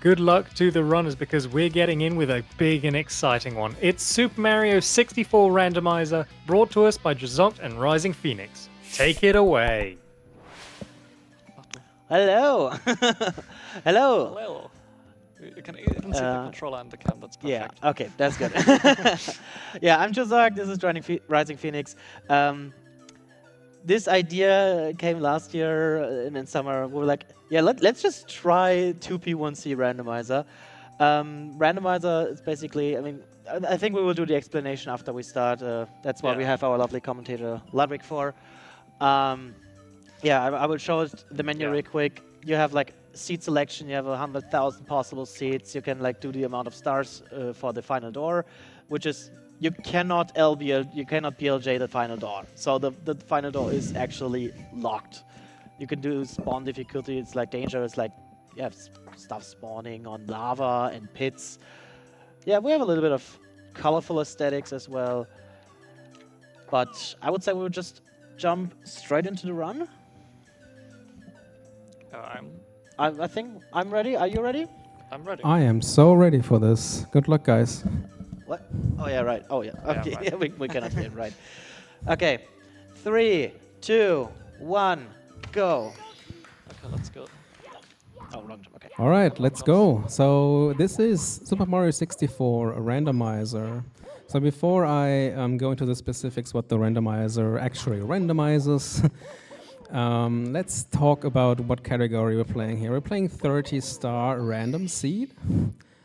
Good luck to the runners because we're getting in with a big and exciting one. It's Super Mario 64 Randomizer, brought to us by JuZockt and Rising Phoenix. Take it away. Hello. Hello. Hello. You can even see the controller and the cam. That's perfect. Yeah. Okay, that's good. Yeah, I'm JuZockt. This is Rising Phoenix. This idea came last year in summer. We were like, yeah, let's just try 2P1C randomizer. Randomizer is basically, I mean, I think we will do the explanation after we start. That's why we have our lovely commentator Ludwig for. Yeah, I will show the menu real quick. You have like seat selection. You have 100,000 possible seats. You can like do the amount of stars for the final door, which is you cannot BLJ the final door. So the final door is actually locked. You can do spawn difficulty. It's like dangerous. Like you have stuff spawning on lava and pits. Yeah, we have a little bit of colorful aesthetics as well. But I would say we would just jump straight into the run. I think I'm ready. Are you ready? I'm ready. I am so ready for this. Good luck, guys. What? Oh yeah, right. Oh yeah. Okay, Yeah, right. we cannot hear it, right. Okay, 3, 2, 1, go. Okay, let's go. Oh, wrong jump. Okay. All right, let's go. So this is Super Mario 64 Randomizer. So before I go into the specifics what the randomizer actually randomizes, let's talk about what category we're playing here. We're playing 30-star random seed.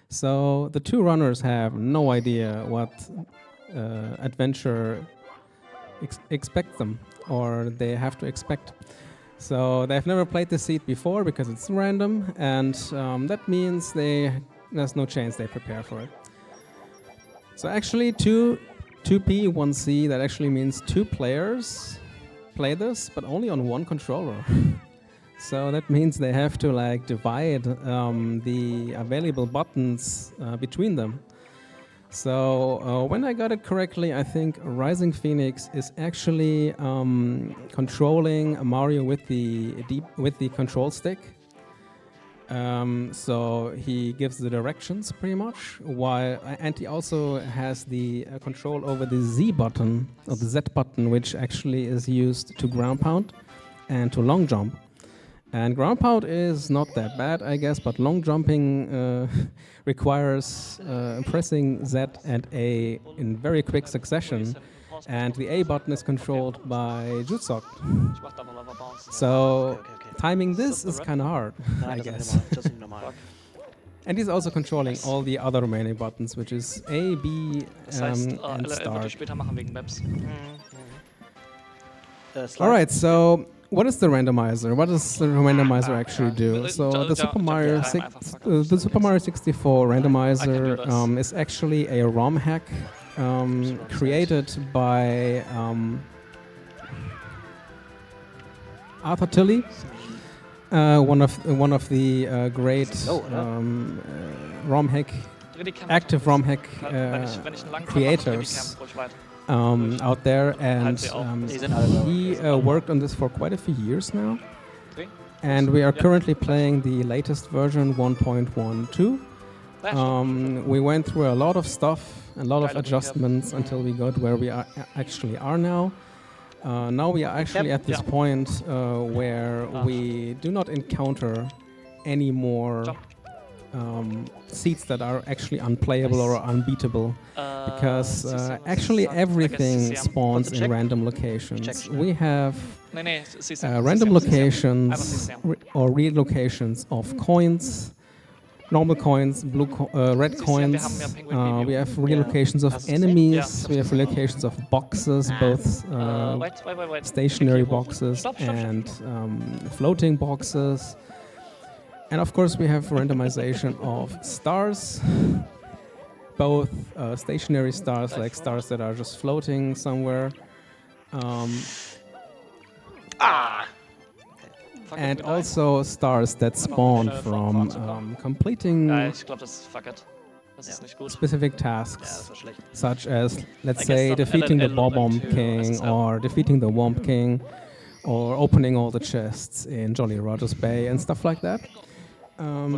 So the two runners have no idea what adventure expects them, or they have to expect. So they've never played the seed before because it's random, and that means there's no chance they prepare for it. So actually 2P, 1C, that actually means two players play this, but only on one controller. So that means they have to like divide the available buttons between them. So when I got it correctly, I think Rising Phoenix is actually controlling Mario with the control stick. So he gives the directions pretty much, and he also has the control over the Z button or the Z button, which actually is used to ground pound and to long jump. And ground pound is not that bad, I guess, but long jumping requires pressing Z and A in very quick succession. And the A button is controlled by JuZockt. So timing this is kind of hard, I guess. And he's also controlling all the other remaining buttons, which is A, B, and start. All right, so what is the randomizer? What does the randomizer actually do? So the Super Mario 64 randomizer is actually a ROM hack created by Arthur Tilley, one of the great active ROM hack creators out there, and he worked on this for quite a few years now. And we are currently playing the latest version 1.12. We went through a lot of stuff, a lot of adjustments until we got where we actually are now. Now we are actually at this point where we do not encounter any more seats that are actually unplayable or unbeatable, because actually everything spawns in random locations. We have random locations or relocations of coins, normal coins, red coins. We have relocations of enemies. We have relocations of boxes, both stationary boxes and floating boxes. And of course, we have randomization of stars, both stationary stars, like stars that are just floating somewhere, and also stars that spawn from completing specific tasks, such as, let's say, defeating the Bob-Omb King, or defeating the Womp King, or opening all the chests in Jolly Roger's Bay and stuff like that.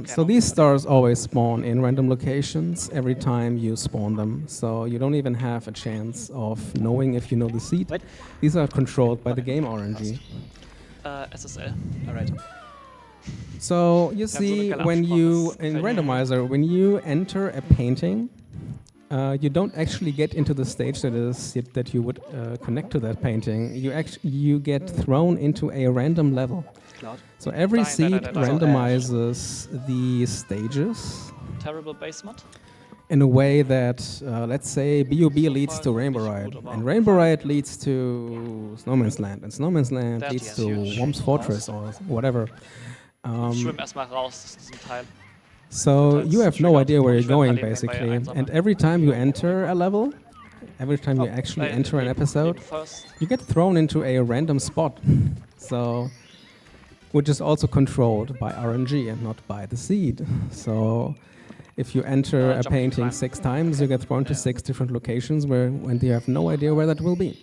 So these stars always spawn in random locations every time you spawn them. So you don't even have a chance of knowing if you know the seed. What? These are controlled by the game RNG. SSL. All right. So you see, when you in Randomizer, when you enter a painting, you don't actually get into the stage that you would connect to that painting. You get thrown into a random level. So every seed randomizes the stages Terrible basement. in a way that, let's say, BUB leads to Rainbow Riot, and Rainbow Riot leads to Snowman's Land, and Snowman's Land leads to Worm's Fortress or whatever. Schwimm erstmal raus aus diesem Teil. So you have no idea where you're going, basically. And every time you enter a level, every time you actually enter an episode, you get thrown into a random spot. So, which is also controlled by RNG and not by the seed. So if you enter a painting 6 times, you get thrown to 6 different locations and you have no idea where that will be.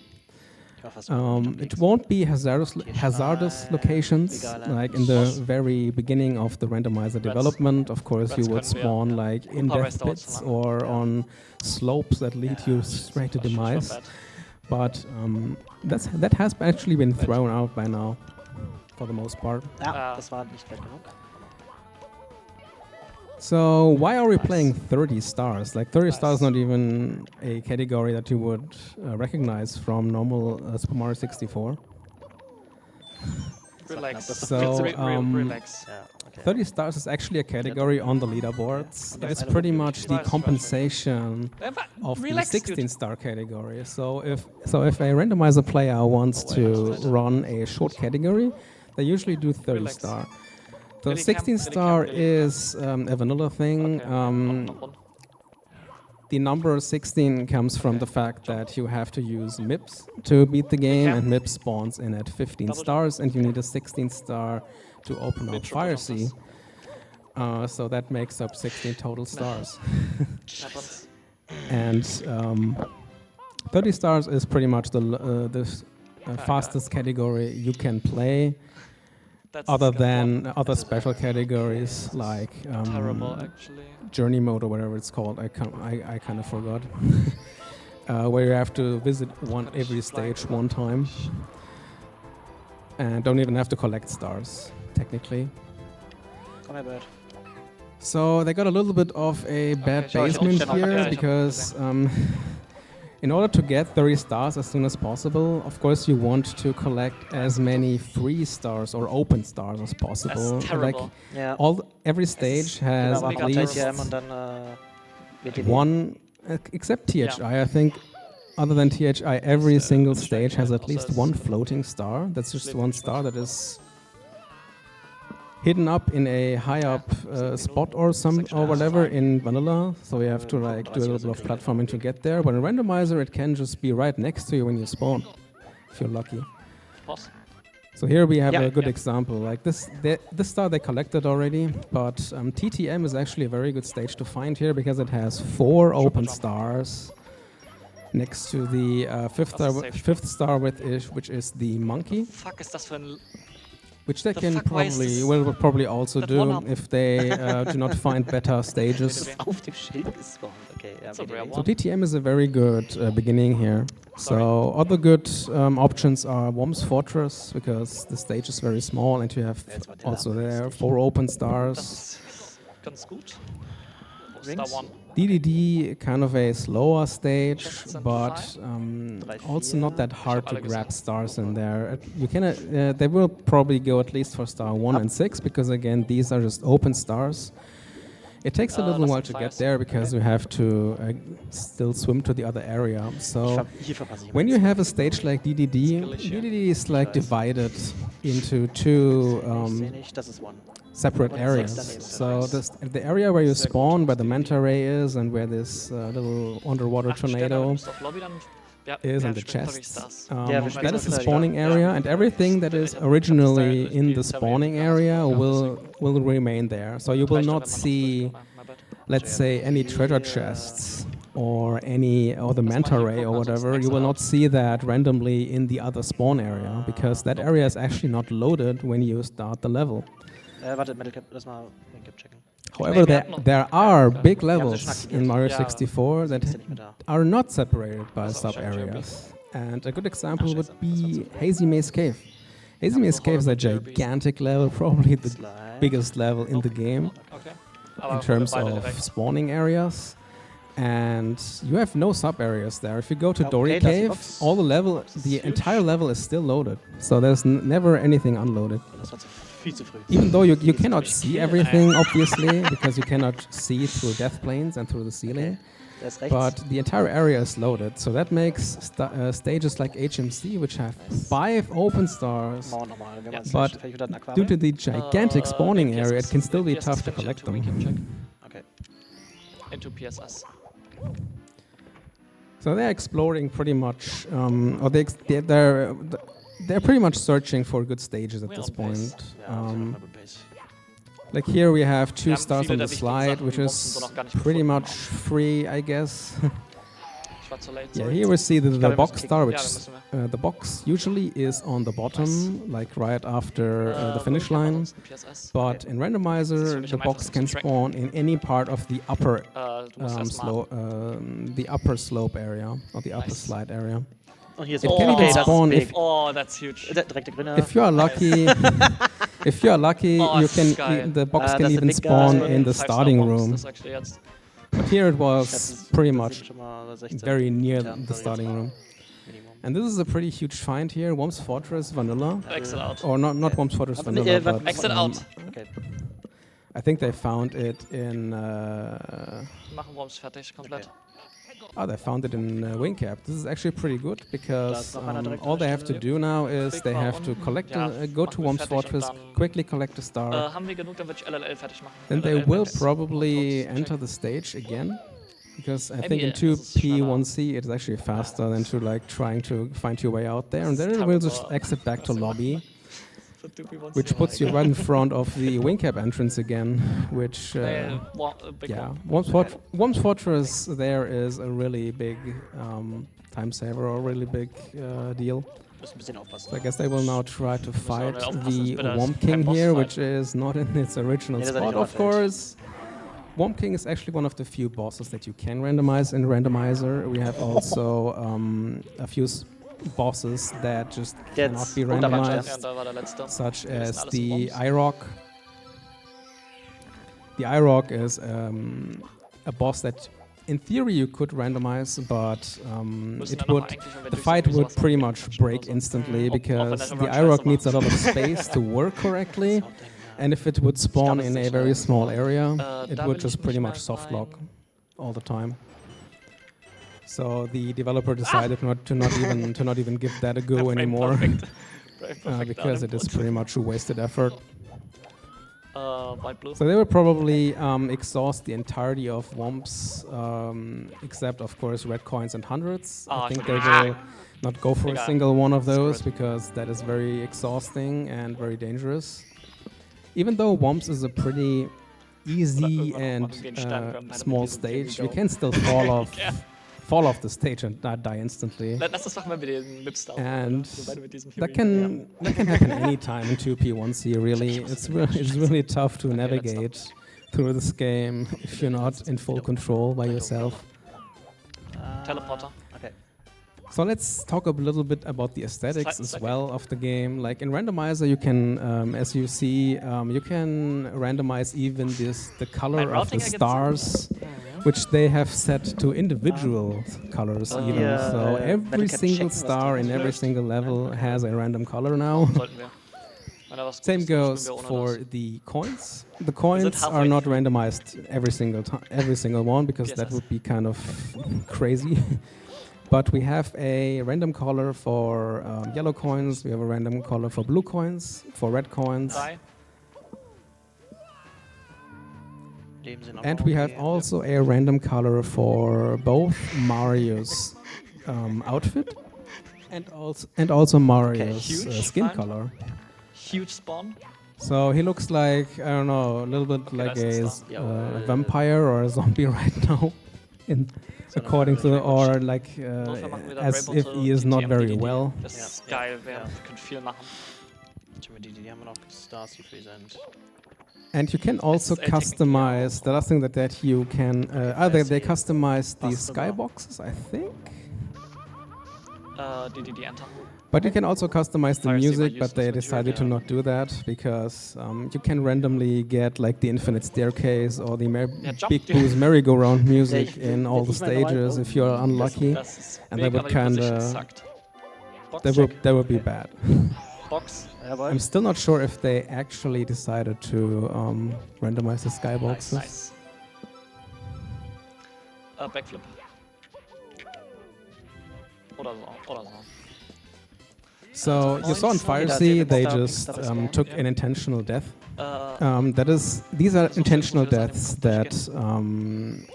It won't be hazardous locations, like in the very beginning of the randomizer development. Of course, you would spawn like in death pits or on slopes that lead you straight to demise. But that has actually been thrown out by now, for the most part. Das war nicht weit genug. So why are we playing 30 stars? Like 30 stars is not even a category that you would recognize from normal Super Mario 64. Relax. So Relax. 30 stars is actually a category on the leaderboards. It's pretty much the compensation of the 16-star category. So if a randomizer player wants to run a short category, they usually do 30 star. So 16-star is a vanilla thing. The number 16 comes from the fact that you have to use MIPS to beat the game, and MIPS spawns in at 15 stars, and you need a 16-star to open up Fire Sea. So that makes up 16 total stars. And 30 stars is pretty much the fastest category you can play. Other than other special categories like Journey Mode or whatever it's called, I kind of forgot, where you have to visit every stage one time and don't even have to collect stars, technically. Oh my bad. So they got a little bit of a bad basement here because in order to get 30 stars as soon as possible, of course you want to collect as many free stars or open stars as possible. That's terrible. Like every stage has at least one, except THI, I think. Other than THI, every single stage has at least one floating star. That's just one star that is hidden up in a high up spot or whatever in vanilla, so you have to like do a little bit of platforming to get there. But in randomizer, it can just be right next to you when you spawn, if you're lucky. So here we have a good example. Like this star they collected already, but TTM is actually a very good stage to find here because it has 4 open stars next to the fifth star, which is the monkey. Fuck, ist das für ein Which they can will probably also do if they do not find better stages. Auf dem Schild gespawnt. Okay, yeah, so TTM is a very good beginning here. So other good options are Worm's Fortress, because the stage is very small and you have also there 4 open stars. Ganz gut. Rings? DDD, kind of a slower stage, but also not that hard to grab stars in there. You can, they will probably go at least for star 1 and 6, because again, these are just open stars. It takes a little while to get there because you have to still swim to the other area. So when you have a stage like DDD is like divided into 2 separate areas. So the area where you spawn, where the manta ray is, and where this little underwater tornado is, and the chests, that is the spawning area, and everything that is originally in the spawning area will remain there. So you will not see, let's say, any treasure chests or the manta ray or whatever. You will not see that randomly in the other spawn area, because that area is actually not loaded when you start the level. Warte, Metal Cap, lass mal Wing Cap checken. However, there are big levels schon in Mario aktiviert. 64 that Ist ja nicht mehr da. are not separated by Das ist auch sub-areas. And a good example Ach, would scheiße, be das war zu Hazy Maze Cave. Hazy Maze Cave is a gigantic level, probably the Slide. biggest level in the game Okay. in terms of spawning areas. And you have no sub-areas there. If you go to Dory Okay, that's the Cave, box. all the level, the entire level is still loaded. So there's never anything unloaded. Das war viel zu früh. Even though you cannot see everything, obviously, because you cannot see through death planes and through the ceiling. Der ist rechts. But the entire area is loaded, so that makes stages like HMC, which have 5 open stars, Machen wir nochmal, wenn man but fertig wird, ein due Aquarium. to the gigantic spawning area, it can still be tough to collect them. Okay. Into PSS. So they're exploring pretty much, or they're pretty much searching for good stages at We're this on point. pace. Ja, wir sind auf einer guten Pace. Like here we have 2 Wir haben stars viele on der the wichtigen slide, Sachen, which die is Boxen so noch gar nicht pretty gefunden much free, I guess. Ich war zu late. Yeah, sorry. here we see the glaube, wir box müssen star, Ja, which wir müssen wir. the box usually is on the bottom, like right after the finish ich hab line. ansonsten PSS. But in Randomizer, für mich the am box einfachsten can zu tracken. spawn in any part of the upper Du musst erst mal. the upper slope area or the upper Nice. slide area. Und hier ist It oh, can even okay, das spawn ist if- big. Oh, that's huge. Direkt der Grüne. If you are lucky, if you are lucky, Oh, you das ist can geil. the box can that's a even big spawn guy. in the 5-star starting Bombs, room. Das sagst du jetzt. But here it Das was ist- pretty das much sind schon mal 16 very near Ja, the sorry, starting jetzt mal room. Minimum. And this is a pretty huge find here. Worms Fortress Vanilla, Exit out. or not Worms Fortress Aber Vanilla, nee, but Exit out. Okay. I think they found it in. Machen wir uns fertig, komplett. Okay. Oh, they found it in Wingcap. This is actually pretty good because Da ist noch einer direkt all an they der have to Stelle. do now is Big they war have to unten. collect Ja, go machen to wir Worms fertig und Fortress, dann- quickly collect a star. Haben wir genug, dann würde ich LLL fertig machen. Then they LLL will fertig. probably Check. enter the stage again, because I Maybe think in it is 2P1C it's actually faster than to like trying to find your way out there, and then it will just exit back to lobby, which puts you right in front of the Wingcap entrance again, which yeah, Worms Fortress there is a really big time saver or really big deal. Müssen ein bisschen aufpassen. So I guess they will now try to fight auch aufpassen, the dass wir da Womp kein King here, Bossfight. which is not in its original Nee, das ist spot, nicht of Dauerfeld. course. Womp King is actually one of the few bosses that you can randomize in Randomizer. We have also a few bosses that just cannot Jetzt be Unterwand Ja, randomized, und da war der letzte. such Wir wissen as alles the über uns. IROC. The IROC is a boss that in theory you could randomize, but Müssen it dann would noch eigentlich, wenn wir the durch fight sind, would sowas pretty noch much quatschen break oder so. instantly Ob- ob because er the dann IROC Scheiße needs a macht. lot of space to work correctly, Hauptding, ja. and if it would spawn glaube, es in ist a very schnell. small area, it da would will just ich pretty nicht much mal soft lock rein. all the time. So the developer decided not to not even give that a go Frame anymore, perfect. Frame perfect because it is pretty much a wasted effort. White blue. So they will probably exhaust the entirety of Womps, except of course red coins and hundreds. Ah, I think stimmt. they will not go for a Egal. single one of those Screw because that is very exhausting and very dangerous. Even though Womps is a pretty easy irgendwann noch and machen wir einen Stern, wir haben beide small mit diesem Here we stage, you go. can still fall off Ja. fall off the stage and die instantly. Lass das machen, wenn wir den Mipstar And wir beide mit diesem that Here we go. can happen anytime in 2P1C. Really, it's really tough to navigate through this game if you're not in full control by yourself. Teleporter. Okay. So let's talk a little bit about the aesthetics as well of the game. Like in Randomizer, you can, as you see, you can randomize even the color Mein of the Routing ergibt stars, which they have set to individual colors even. Yeah, So every Metal Cap single checken, was star da in every auslöst. single level has a random color now. Sollten wir. Wenn da was Same Gutes ist, dann goes spielen wir ohne for das. the coins. The coins are halfway not through. randomized every single one because that PSS. would be kind of crazy. But we have a random color for yellow coins. We have a random color for blue coins, for red coins, 3. Leben sind and auch we have okay. also a random color for both Mario's outfit and also Mario's huge skin find. color. Huge Spawn. So he looks like, I don't know, a little bit Okay, like that's a a star. vampire or a zombie right now, according to, or like Insofern machen wir dann as Rainbow if to he is not GTM, very DDD. well. Das ist Ja, geil, ja. wir können viel machen. Die haben wir noch Stars, die free sind. And you can also customize, the last thing that you can, they customize the skyboxes, I think. Die Enter. But you can also customize the music, but they decided to not do that because you can randomly get like the infinite staircase or the Big Boo's merry-go-round music in all the stages if you're unlucky, and that would kinda, that would be bad. Box. I'm still not sure if they actually decided to randomize the skyboxes. Nice. Backflip. Oder so. So you saw in Fire Sea, they just took an intentional death. These are intentional deaths that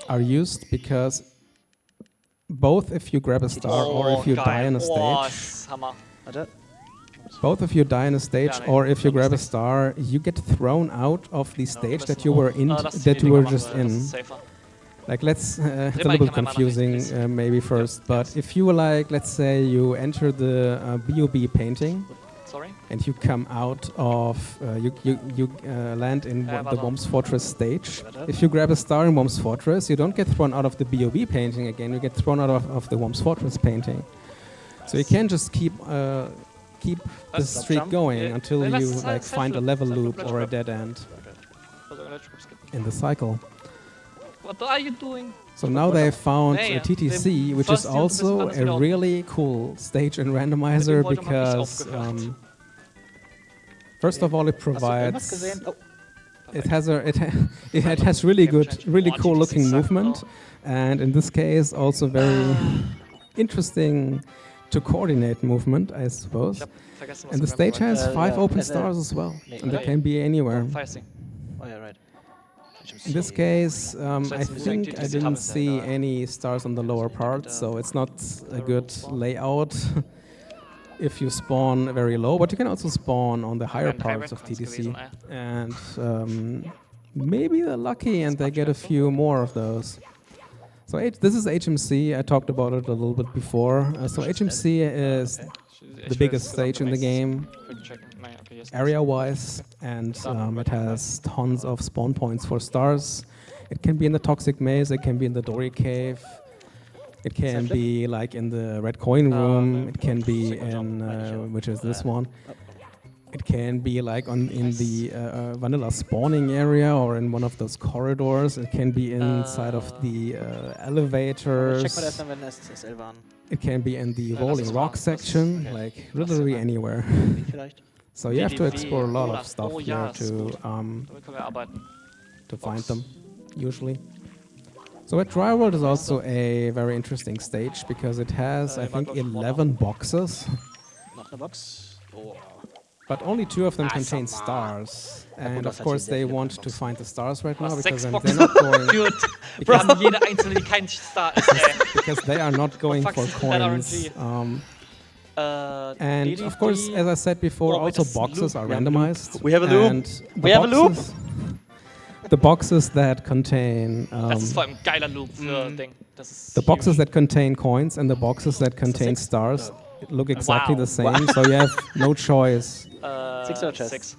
are used because both if you grab a star or if you die in a stage, both if you die in a stage or if you grab a star, you get thrown out of the stage that you were in, that you were just in. Like it's a little bit confusing maybe first, but if you like, let's say you enter the BOB painting, and you come out of, you land in the Worms Fortress stage. If you grab a star in Worms Fortress, you don't get thrown out of the BOB painting again, you get thrown out of the Worms Fortress painting. So you can just keep the streak going until you like find a level loop or a dead end in the cycle. What are you doing? So now they found a TTC, which is also a really cool stage in Randomizer because first of all it provides, it has really cool looking movement, and in this case also very interesting to coordinate movement, I suppose. And the stage has 5 open stars as well, and they can be anywhere. Oh yeah, right. In this case, I think I didn't see any stars on the lower part, so it's not a good layout if you spawn very low, but you can also spawn on the higher parts of TTC. And maybe they're lucky and they get a few more of those. So this is HMC, I talked about it a little bit before. So HMC is the biggest stage in the game, area-wise, and it has tons of spawn points for stars. It can be in the Toxic Maze, it can be in the Dory Cave, it can be like in the Red Coin Room, it can be in, which is this one. It can be like in the vanilla spawning area or in one of those corridors. It can be inside of the elevators. It can be in the rolling rock section, like literally anywhere. So you have to explore a lot of stuff here to find them, usually. So at Dry World is also a very interesting stage because it has, I think, 11 boxes. But only 2 of them contain stars. And of course they want to find the stars right now because they're not going... because they are not going for coins. And of course, as I said before, also boxes are randomized. We have a loop. We have a loop. The boxes that contain... the boxes that contain coins and the boxes that contain stars look exactly the same, so you have no choice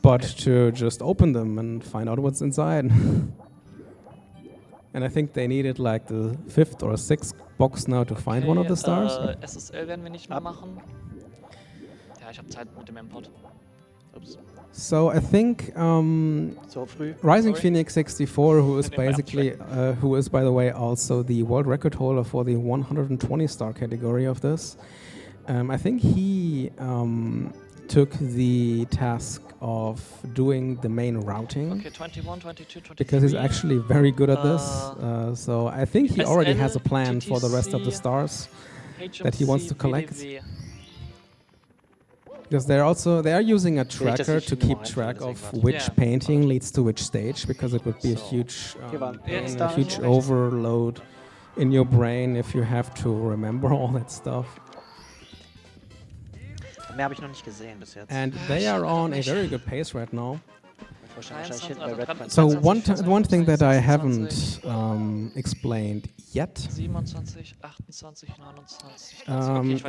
but to just open them and find out what's inside. And I think they needed like the 5th or 6th box now to find one of the stars. SSL werden wir nicht mehr machen. Ja, ich habe Zeit mit dem Import. So I think RisingPhoenix64, who is basically, who is by the way also the world record holder for the 120 star category of this, I think he took the task of doing the main routing. Okay, 21, 22, 23. Because he's actually very good at this. So I think he already has a plan for the rest of the stars that he wants to collect. Because they are using a tracker to keep track of which painting leads to which stage, because it would be a huge overload in your brain if you have to remember all that stuff. And they are on a very good pace right now. So one thing that I haven't explained yet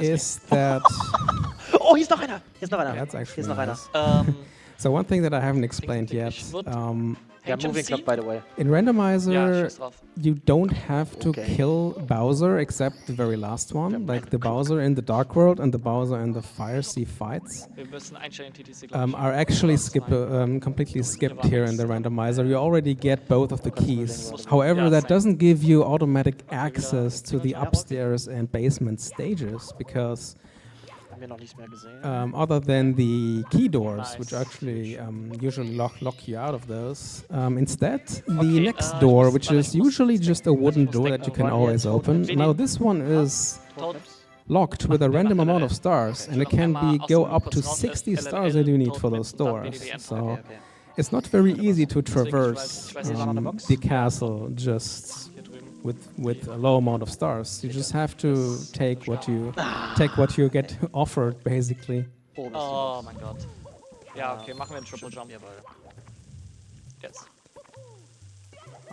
is that... Oh, hier ist noch einer! Hier ist noch einer! That's actually nice. So one thing that I haven't explained yet. Yeah, moving clock, by the way. In Ja, Randomizer, schieß drauf. you don't have to Okay. kill Bowser except the very last one, like the Bowser in the Dark World and the Bowser in the Fire Sea fights. Wir müssen einstellen, TTC, glaub ich. Are actually completely skipped here in the randomizer. You already get both of the keys. However, Yeah, that same. doesn't give you automatic access to the upstairs and basement stages because Haben wir noch nicht mehr gesehen. other than the key doors, which Nice. actually usually lock you out of those, instead the Okay, next ich door, muss which mal is ich muss- usually just a wooden muss door denken, that you can wann always jetzt open. Totem- Now this one is Tot- locked with a random amount of stars, and it can be go up to Kurz raus, 60 LLL, stars that you need for Totem- those und dann doors. BDD So Okay. it's not very easy to Deswegen, traverse ich weiß nicht, wann Box? the castle just Hier drüben. with a low amount of stars. You just have to take what you get offered, basically. Oh mein Gott. Ja, okay, machen wir einen Triple Jump. Jetzt.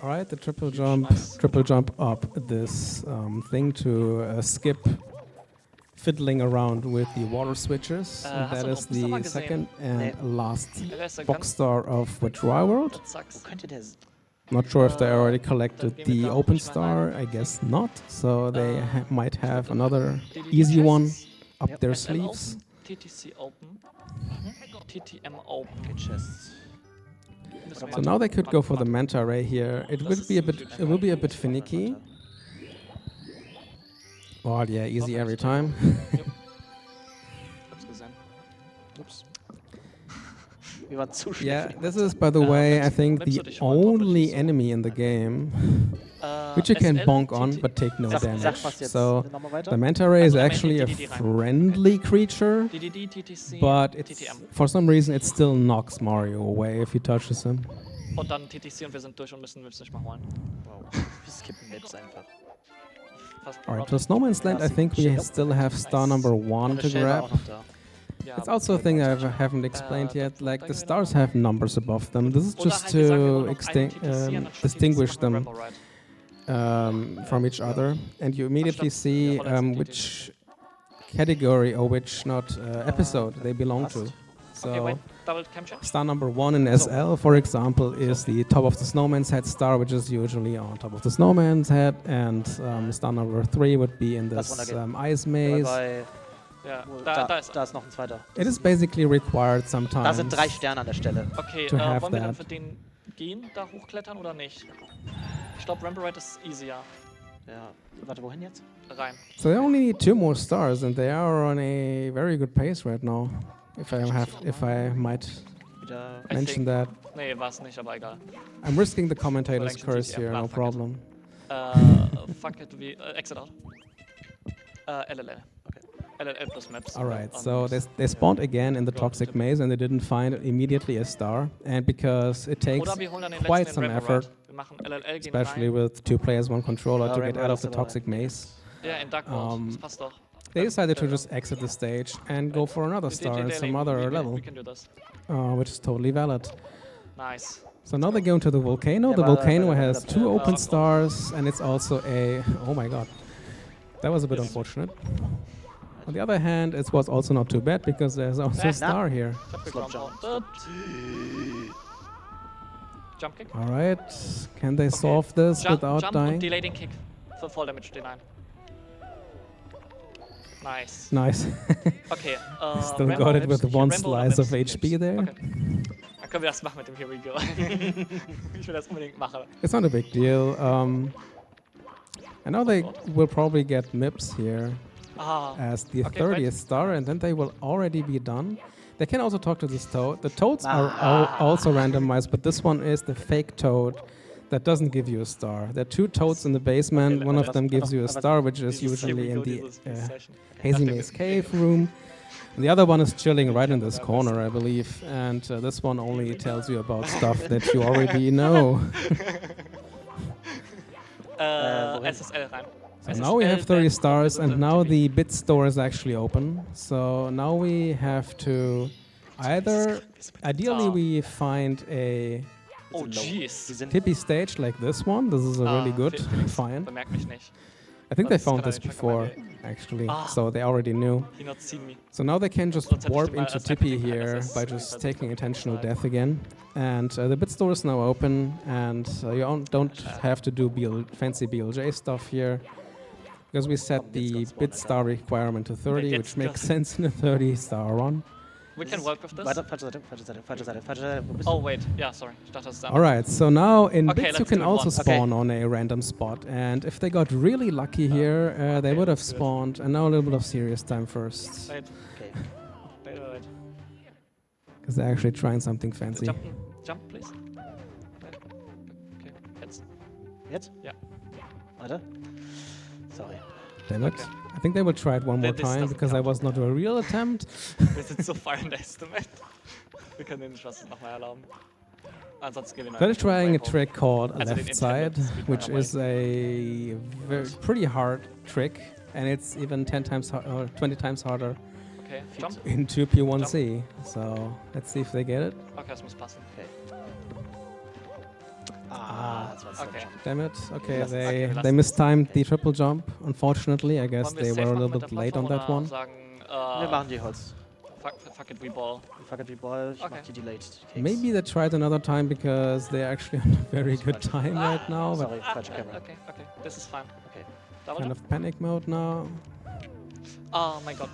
All right, the triple jump up this thing to skip fiddling around with the water switches. And hast that du is noch- hast du mal the gesehen? second and last Wer ist der box star of the Dry World. Wo Zacks. könnte der s- Not sure if they already collected dann gehen wir the da open nicht mehr star. I guess not. So they might have another DDD easy one Chests. up their SL sleeves. Open, TTC Open, TTM Open. Okay, Chests. Müssen wir So now they could go for the Warte. manta ray here. It will be a bit finicky. Oh yeah, easy every time. Hab's gesehen. Ups. Wir waren zu schnell. Yeah, this is by the way I think Maps the hatte ich schon mal drauf, only das ist so. enemy in the game which you can SL, bonk on TT but take no Sag damage. was jetzt. So Nochmal weiter. the manta ray is Also am Ende actually a DDD rein. friendly creature, DDD, TTC, but it's, TTM. for some reason it still knocks Mario away if he touches him. Und dann TTC und wir sind durch und müssen Maps nicht mehr holen. Wow. Wir skippen Maps einfach. Fast Alright, so Snowman's Land I think we still have star number 1 Der to Shell war grab. auch noch da. Ja, It's also a thing I haven't explained yet, like the stars have numbers above them. This is oder just halt, wir sagen, wir to wollen noch einen TTC und anstatt distinguish TTC machen wir them Rebel Ride. from each other, and you immediately see which category or which not episode they belong to. Okay, So wait, double cam check. star number 1 in SL, for example, is the top of the snowman's head star, which is usually on top of the snowman's head, and star number 3 would be in Das this one ice Ja, maze. bei, Ja, da ist noch ein zweiter. It is basically required Da sometimes. sind 3 Sterne an der Stelle. Okay, to have wollen wir dann that. für den gehen, da hochklettern oder nicht? Ich glaube, Ramble Ride ist easier. Ja. Warte, wohin jetzt? Rein. So they only need 2 more stars, and they are on a very good pace right now. If I might Wieder. I mention think- that, Nee, war es nicht, aber egal. I'm risking the commentator's Collection curse TTM, here, no fuck it. problem. Fuck it, wie, exit out. LLL. Okay. LLL plus Maps. All right, Und- so they spawned again in the toxic maze, and they didn't find immediately a star. And because it takes Oder wir holen dann den quite letzten some Ramble effort, Ride. Wir machen LLL, gehen especially rein. with 2 players, 1 controller, Ja, to get Rainbow out of ist the aber- toxic maze, Ja, in Dark World. Das passt doch. they decided to just exit the stage and go for another star in some other level, We can do this. which is totally valid. Nice. So now they go into the volcano. Yeah, The but- volcano but- has but- 2 but- open but- stars, and it's also a... Oh my god. That was a bit unfortunate. On the other hand, it was also not too bad, because there's also a star here. Ich hab Slop geground. Jump Kick. Alright, can they solve this Jump, without jump dying? und Delay den Kick. Für Fall Damage den ein. Nice. Nice. Okay. Still Rambo got it Maps, with hier one Rambo oder slice of Maps? HP there. Okay. Dann können wir das machen mit dem Here We Go. Ich will das unbedingt machen. It's not a big deal. I know they will probably get MIPS here Ah. as the Okay, 30th wait. star, and then they will already be done. They can also talk to this toad. The toads are Ah. also randomized, but this one is the fake toad that doesn't give you a star. There are 2 toads in the basement. Okay, One of was- them gives you a aber star, which is Dieses Here usually We in Go, the dieses Session. Hazy Nachdem Maze wir- Cave room. And the other one is chilling right in this corner, I believe. And this one only tells you about stuff that you already know. wohin? SSL rein. So now we have SSL, 30 dann stars, wir sind and dann now TP. the bit store is actually open. So now we have to either, ideally, we find a Oh Wir jeez. sind tippy stage like this one. This is a really good Felix, find. bemerk mich nicht. I think they Das found kann er this nicht tracken bei before, mir. actually, Ah. so they already knew. He not seen me. So now they can just Sonst hätte ich warp den mal into als Tippy Replica here SS by just versucht taking intentional zu death again. And the bit store is now open, and you don't have to do fancy BLJ stuff here, because we set the bit star requirement to 30, which makes sense in a 30-star run. We can work with this. Weiter, falsche Seite, falsche Seite, falsche Seite, falsche Seite. Wo bist du? Oh wait, yeah, sorry. Ich dachte, das ist Alright, so now in Okay, bits you let's can do it also once. spawn on a random spot, and if they got really lucky here, they okay, would have that's good. spawned, and now a little bit of serious time first, Wait, Okay. wait. because they're actually trying something fancy. Jump, please. Wait. Okay, jetzt. Jetzt? Ja. Weiter. Sorry. Damn it. Okay. I think they will try it one more This time, doesn't because that count. was not a real attempt. Wir sind so far in der Estimate. Wir können denen nicht was nochmal erlauben. Ansonsten gehen wir They're einfach trying a Rainbow. trick called Also den left side, intended which Speedrunner is a pretty hard trick, and it's even 10 times or 20 times harder Okay, jump. in 2P1C. So let's see if they get it. Okay, das muss passen. Okay. Ah, das war so Okay. jump. Damn it. Okay, Okay, they wir lassen mistimed the triple jump. Unfortunately, I guess Wollen wir they safe were a machen little mit der bit late on Plattform that oder one. Sagen, Wir machen die Holz. fuck it, we ball. Fuck it, wie Ball. Ich Okay. mach die Delayed Kicks. Maybe they tried another time because they're actually on a very good time right now, but Sorry, falsche Kamera. Okay, this is fine. Okay. Double kind jump. of panic mode now. Oh my god.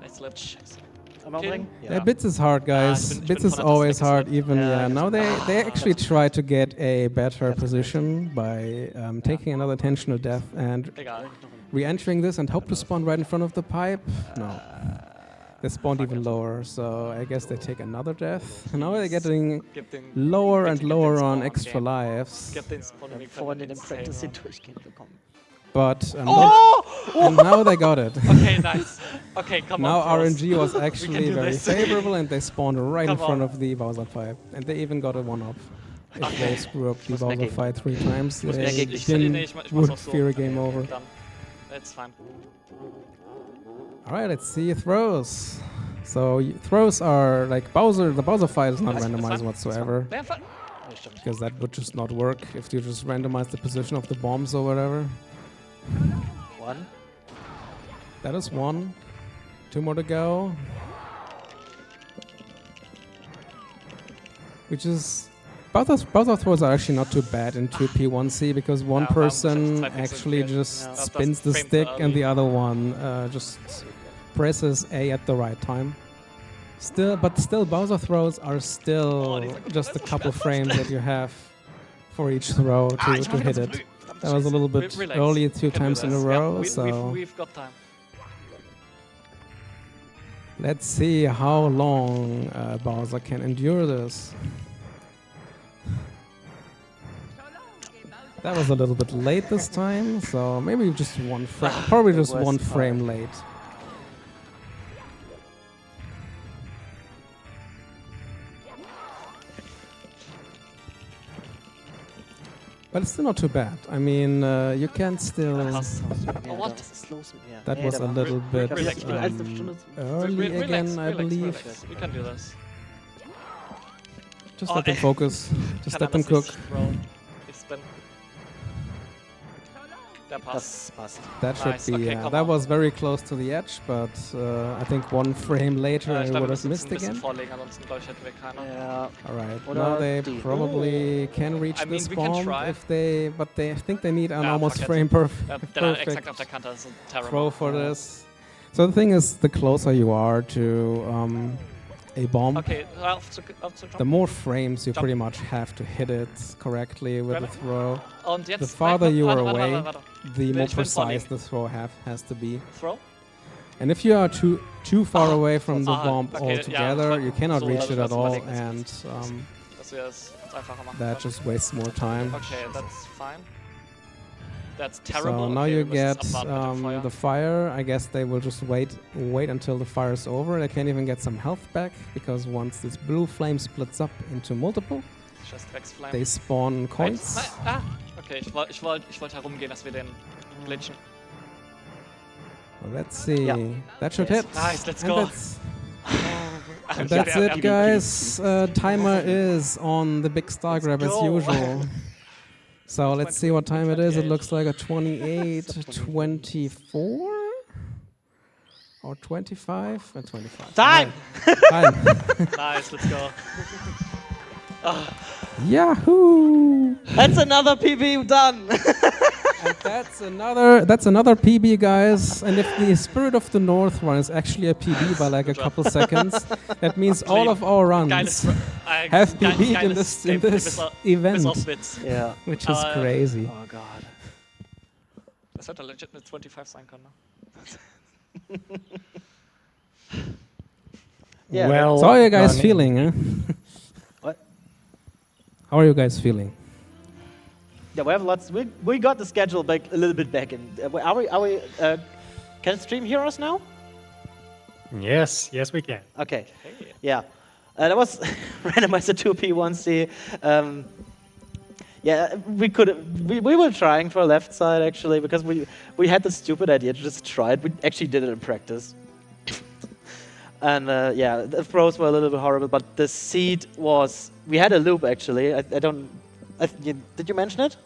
I slipped. Scheiße. Einmal umbringen? Yeah, bits is hard, guys. ich bin Bits von is der always Taste hard, weggeslipped. even Yeah, yeah. I Now guess- they actually try to get a better That's position by taking another intentional death and Egal. re-entering this and hope to spawn right in front of the pipe. No, they spawned even lower. So I guess they take another death. Now they're getting Gib den, lower and gib den lower Spawn on game. extra lives. Gib den Spawn Wir Game haben vorhin den im insane Practice run. durchgehend bekommen. But Oh! and now they got it. Okay, nice. Okay, come Now on. pros. RNG was actually do very this. favorable, and they spawned right in Come front on. of the Bowser pipe, and they even got a one-up. If Okay. they screw up the Muss mehr Bowser gegen. fight 3 times, Muss they mehr gegen. Ich mach's would auch so. fear a game over. Dann. It's fine. All right, let's see throws. So throws are like Bowser. The Bowser fight is not That's randomized fine. whatsoever, Ja, fine. Ja, stimmt. because that would just not work if you just randomize the position of the bombs or whatever. One. That is one. 2 more to go. Which is both of throws are actually not too bad in 2P1C, because one Ja, person warum ist actually das just Ja. spins the Das framed stick early. and the other one just presses A at the right time. Still Bowser throws are still die sind just a so couple schwer. frames that you have for each throw to Ich mach hit wieder it. zu früh. That was a little bit Relax. early 2 Can do times in a this. row, Yeah, so we've got time. let's see how long Bowser can endure this. That was a little bit late this time, so maybe just one frame, probably The just one worst frame part. late. But it's still not too bad. I mean, you can still. Passt. Ja, what? Was ist los mit mir? That Nee, was da a war- little bit relax, Ich bin eine Stunde. early again, I believe. Relax. We can do this. Just Oh, let them focus. Just let them das cook. nicht thrown. Ich spin. Der passt. Das passt. That should Nice, be. okay, come That on. was very close to the edge, but I think one frame later Ich I glaube, would wir have müssen missed ein bisschen again. vorlegen, ansonsten glaube ich hätten wir keiner. Ja. All right. Oder Now they die. probably can reach I mean, this we can bomb try. if they, but they think they need an Ja, almost fuck it. frame Der exakt perfect auf der Kante ist ein terrible. throw for this. So the thing is, the closer you are to a bomb, Okay, auf zu the more frames you pretty much have to hit it correctly with the Grab it. throw. Und jetzt The farther you are warte, away, warte. the more Ich bin vorlegen. precise the throw has to be. Throw? And if you are too far away from the Ah, bomb okay, ja, altogether, you cannot so, reach das it at ist all, überlegen, and Dass wir es einfacher machen. that just wastes more time. Okay, that's fine. That's terrible. So now okay, you wir müssen get es abwarten mit dem the Feuer. fire. I guess they will just wait until the fire is over. They can't even get some health back, because once this blue flame splits up into multiple, Scheiß Drecksflame. they spawn coins. Nein, okay, ich wollte herumgehen, dass wir den glitchen. Well, let's see. Yeah. That should Yes. hit. Nice, let's And go. And that's Ja, it, guys. Timer is on the big star grab as go. usual. So let's see what time it is. It 28. looks like a 28:24 or 25 and 25. Time! Time. Nice, let's go. Yahoo! That's another PB done! And that's another PB, guys. And if the Spirit of the North run is actually a PB by like a couple seconds, that means all of our runs have PB in this event, Yeah. which is crazy. Oh god. Das hätte legit eine 25 sein können. Yeah. Well, So how are you guys done. feeling? Huh? What? How are you guys feeling? Yeah, we have lots. We got the schedule back a little bit back in. Are we? Can stream hear us now? Yes, we can. Okay. Yeah. That was Randomizer 2P1C. Yeah, we could. We were trying for left side actually because we had the stupid idea to just try it. We actually did it in practice. And yeah, the throws were a little bit horrible, but the seed was. We had a loop actually. I don't. Did you mention it?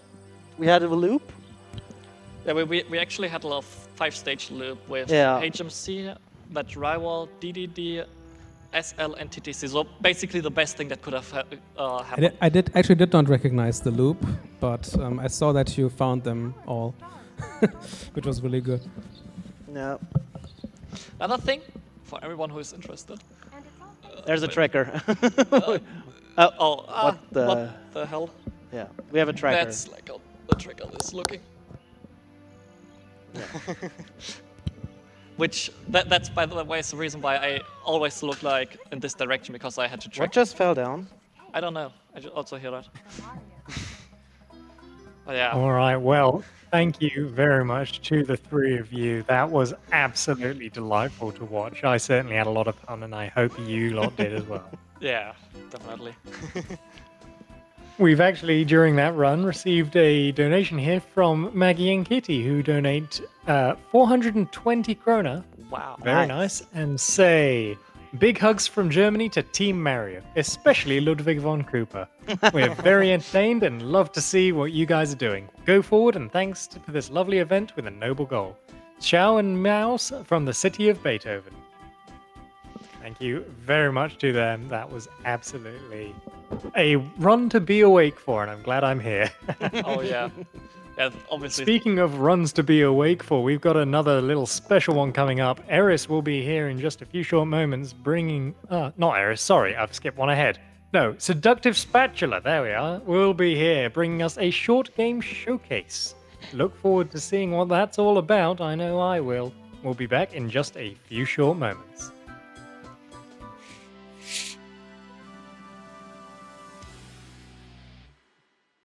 We had a loop. Yeah, we actually had a 5-stage loop with HMC, that rival, DDD, SL, and TTC. So basically the best thing that could have happened. I did not recognize the loop, but I saw that you found them all, which was really good. No. Another thing, for everyone who is interested. There's a tracker. What the hell? Yeah, we have a tracker. That's like how the tracker is looking. Yeah. Which, that's by the way the reason why I always look like in this direction, because I had to track. What just fell down? I don't know. I also hear that. But yeah. All right, well, thank you very much to the three of you. That was absolutely delightful to watch. I certainly had a lot of fun, and I hope you lot did as well. Yeah, definitely. We've actually, during that run, received a donation here from Maggie and Kitty, who donate 420 kroner. Wow. Very nice. And say, big hugs from Germany to Team Mario, especially Ludwig von Cooper. We're very entertained and love to see what you guys are doing. Go forward, and thanks for this lovely event with a noble goal. Ciao and Mouse from the city of Beethoven. Thank you very much to them. That was absolutely a run to be awake for, and I'm glad I'm here. Oh yeah. Yeah, obviously. Speaking of runs to be awake for, we've got another little special one coming up. Eris will be here in just a few short moments bringing... not Eris, sorry, I've skipped one ahead. No, Seductive Spatula, there we are, will be here bringing us a short game showcase. Look forward to seeing what that's all about. I know I will. We'll be back in just a few short moments.